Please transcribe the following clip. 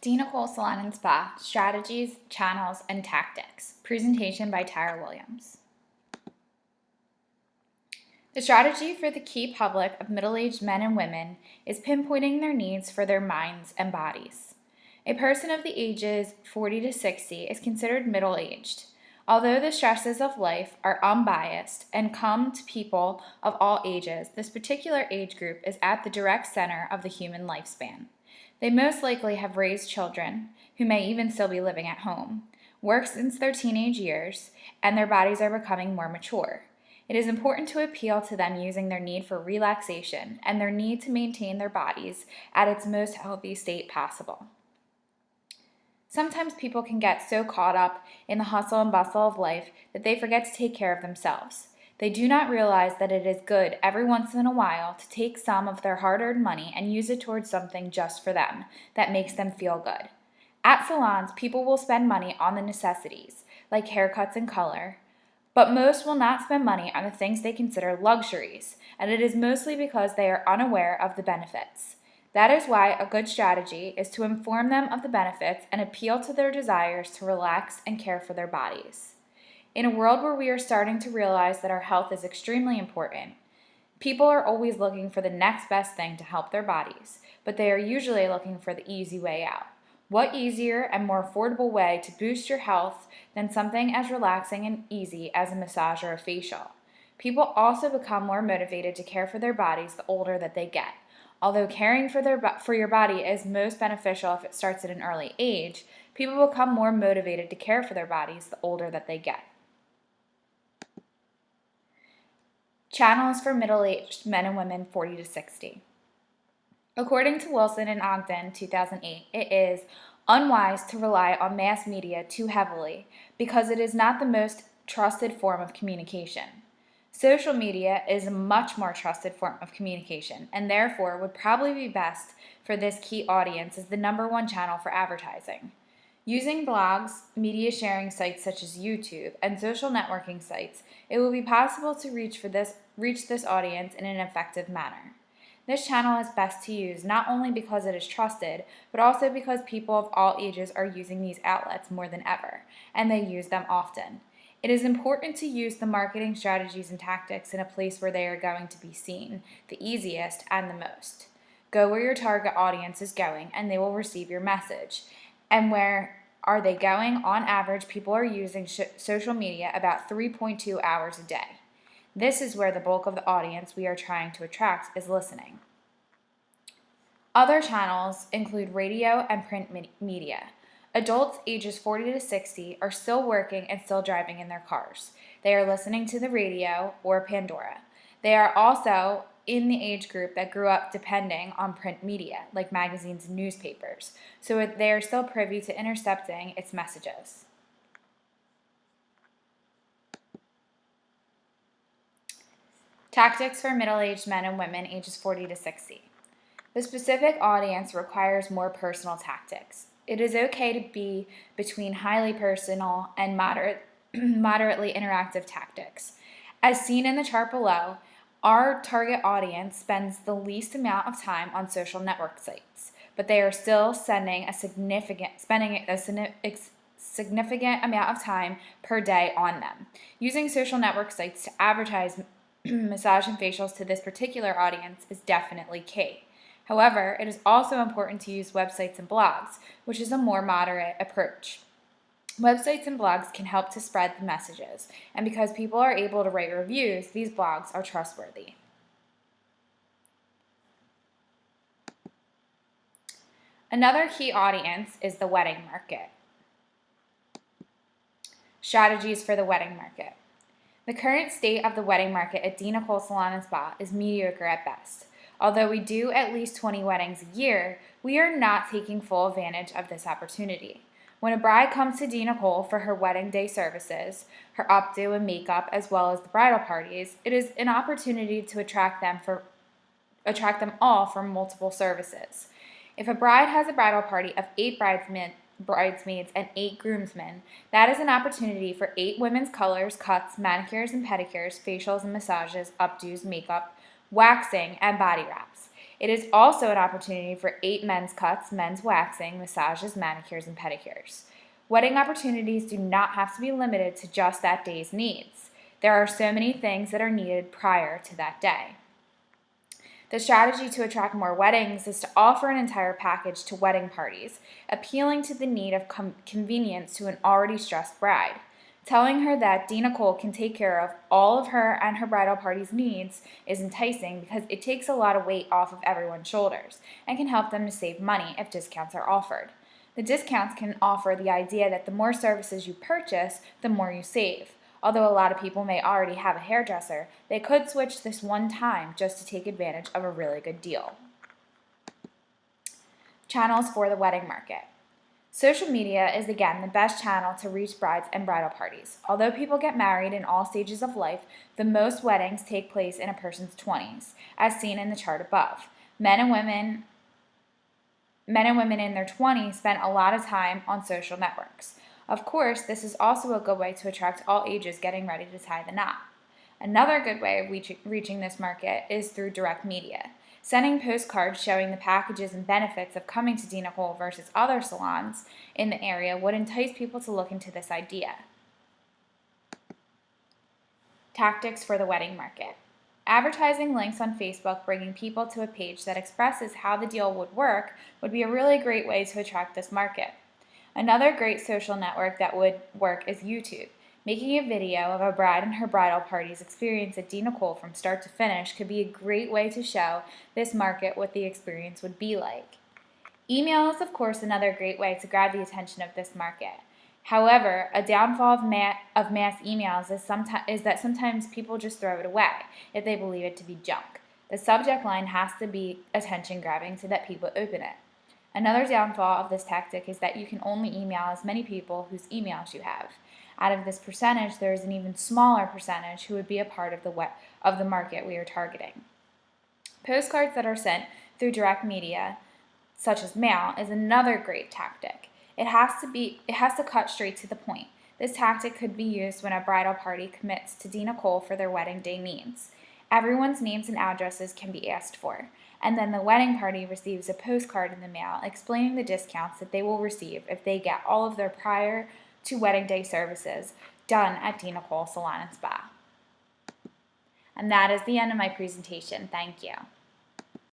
D. Nicole Salon and Spa, Strategies, Channels, and Tactics. Presentation by Tara Williams. The strategy for the key public of middle-aged men and women is pinpointing their needs for their minds and bodies. A person of the ages 40 to 60 is considered middle-aged. Although the stresses of life are unbiased and come to people of all ages, this particular age group is at the direct center of the human lifespan. They most likely have raised children, who may even still be living at home, worked since their teenage years, and their bodies are becoming more mature. It is important to appeal to them using their need for relaxation and their need to maintain their bodies at its most healthy state possible. Sometimes people can get so caught up in the hustle and bustle of life that they forget to take care of themselves. They do not realize that it is good every once in a while to take some of their hard-earned money and use it towards something just for them that makes them feel good. At salons, people will spend money on the necessities, like haircuts and color, but most will not spend money on the things they consider luxuries, and it is mostly because they are unaware of the benefits. That is why a good strategy is to inform them of the benefits and appeal to their desires to relax and care for their bodies. In a world where we are starting to realize that our health is extremely important, people are always looking for the next best thing to help their bodies, but they are usually looking for the easy way out. What easier and more affordable way to boost your health than something as relaxing and easy as a massage or a facial? People also become more motivated to care for their bodies the older that they get. Although caring for your body is most beneficial if it starts at an early age, people become more motivated to care for their bodies the older that they get. Channels for middle-aged men and women 40 to 60. According to Wilson and Ogden, 2008, it is unwise to rely on mass media too heavily because it is not the most trusted form of communication. Social media is a much more trusted form of communication and therefore would probably be best for this key audience as the #1 channel for advertising. Using blogs, media sharing sites such as YouTube, and social networking sites, it will be possible to reach this audience in an effective manner. This channel is best to use not only because it is trusted, but also because people of all ages are using these outlets more than ever, and they use them often. It is important to use the marketing strategies and tactics in a place where they are going to be seen, the easiest and the most. Go where your target audience is going, and they will receive your message. And where are they going? On average, people are using social media about 3.2 hours a day. This is where the bulk of the audience we are trying to attract is listening. Other channels include radio and print media. Adults ages 40 to 60 are still working and still driving in their cars. They are listening to the radio or Pandora. They are also in the age group that grew up depending on print media, like magazines and newspapers, so they are still privy to intercepting its messages. Tactics for middle-aged men and women ages 40 to 60. The specific audience requires more personal tactics. It is okay to be between highly personal and moderately interactive tactics. As seen in the chart below, our target audience spends the least amount of time on social network sites, but they are still spending a significant amount of time per day on them. Using social network sites to advertise massage and facials to this particular audience is definitely key. However, it is also important to use websites and blogs, which is a more moderate approach. Websites and blogs can help to spread the messages, and because people are able to write reviews, these blogs are trustworthy. Another key audience is the wedding market. Strategies for the wedding market. The current state of the wedding market at D. Nicole Salon and Spa is mediocre at best. Although we do at least 20 weddings a year, we are not taking full advantage of this opportunity. When a bride comes to D. Nicole for her wedding day services, her updo and makeup, as well as the bridal parties, it is an opportunity to attract them all for multiple services. If a bride has a bridal party of 8 bridesmaids and 8 groomsmen, that is an opportunity for 8 women's colors, cuts, manicures and pedicures, facials and massages, updos, makeup, waxing, and body wraps. It is also an opportunity for 8 men's cuts, men's waxing, massages, manicures, and pedicures. Wedding opportunities do not have to be limited to just that day's needs. There are so many things that are needed prior to that day. The strategy to attract more weddings is to offer an entire package to wedding parties, appealing to the need of convenience to an already stressed bride. Telling her that Dina Cole can take care of all of her and her bridal party's needs is enticing because it takes a lot of weight off of everyone's shoulders and can help them to save money if discounts are offered. The discounts can offer the idea that the more services you purchase, the more you save. Although a lot of people may already have a hairdresser, they could switch this one time just to take advantage of a really good deal. Channels for the wedding market. Social media is again the best channel to reach brides and bridal parties. Although people get married in all stages of life, the most weddings take place in a person's 20s, as seen in the chart above. Men and women in their 20s spend a lot of time on social networks. Of course, this is also a good way to attract all ages getting ready to tie the knot. Another good way of reaching this market is through direct media. Sending postcards showing the packages and benefits of coming to Dina Cole versus other salons in the area would entice people to look into this idea. Tactics for the wedding market. Advertising links on Facebook bringing people to a page that expresses how the deal would work would be a really great way to attract this market. Another great social network that would work is YouTube. Making a video of a bride and her bridal party's experience at Dina Cole from start to finish could be a great way to show this market what the experience would be like. Email is, of course, another great way to grab the attention of this market. However, a downfall of mass emails is that sometimes people just throw it away if they believe it to be junk. The subject line has to be attention-grabbing so that people open it. Another downfall of this tactic is that you can only email as many people whose emails you have. Out of this percentage, there is an even smaller percentage who would be a part of the market we are targeting. Postcards that are sent through direct media, such as mail, is another great tactic. It has to cut straight to the point. This tactic could be used when a bridal party commits to Dina Cole for their wedding day needs. Everyone's names and addresses can be asked for, and then the wedding party receives a postcard in the mail explaining the discounts that they will receive if they get all of their prior to wedding day services done at Dina Cole Salon and Spa. And that is the end of my presentation. Thank you.